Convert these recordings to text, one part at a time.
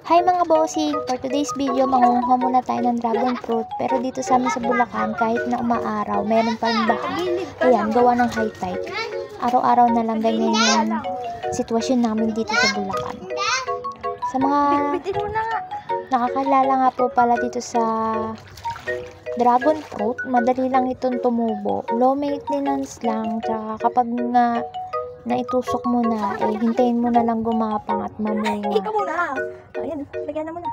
Hi mga bossing! For today's video, mangunguha muna tayo ng dragon fruit. Pero dito sa amin sa Bulacan, kahit na umaaraw, meron pa rin baha. Ayan, gawa ng high tide. Araw-araw na lang ganyan yung sitwasyon namin dito sa Bulacan. Sa mga nakakalala nga po pala dito sa dragon fruit, madali lang itong tumubo. Low maintenance lang, tsaka kapag nga naitusok mo na, hintayin mo na lang gumapang at mamunga. Ikaw muna. Ayan, lagyan na muna.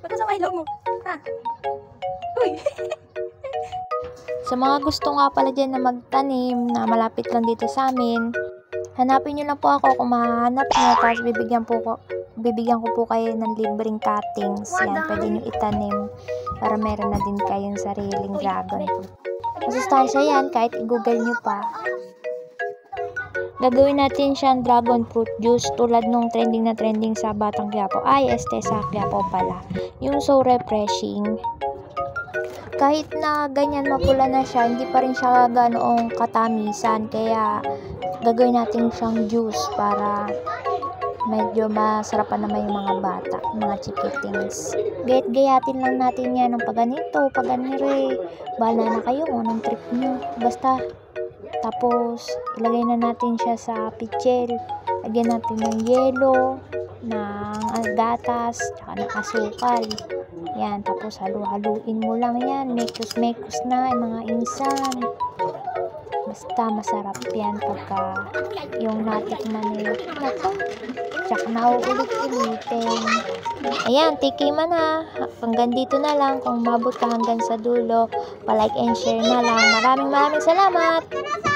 Magkasama ilaw mo. Ha? Uy. Sa mga gusto nga pala dyan na magtanim, na malapit lang dito sa amin, hanapin nyo lang po ako kung mahanap nyo, tapos bibigyan ko po kayo ng libreng cuttings. Yan, pwede nyo itanim para meron na din kayong sariling dragon fruit. Masustansya yan, kahit i-google nyo pa. Gagawin natin siyang dragon fruit juice tulad nung trending na trending sa Batang Quiapo. Sa Quiapo pala. Yung so refreshing. Kahit na ganyan mapula na siya, hindi pa rin siya ganoong katamisan. Kaya gagawin natin siyang juice para medyo masarapan naman yung mga bata, mga chikitings. Gayat-gayatin lang natin yan ng paganito, paganire. Bahala na kayo kung anong trip nyo. Basta tapos, ilagay na natin siya sa pichel. Lagyan natin ng yelo, ng gatas, tsaka ng asukal. Yan, tapos halu-haluin mo lang yan. Mekos-mekos na, mga insan. Basta masarap yan pagka yung natikman nyo. Tsaka nauulit-ulitin. Ayan, tikima na. Hanggang dito na lang. Kung mabot ka hanggang sa dulo, palike and share na lang. Maraming salamat!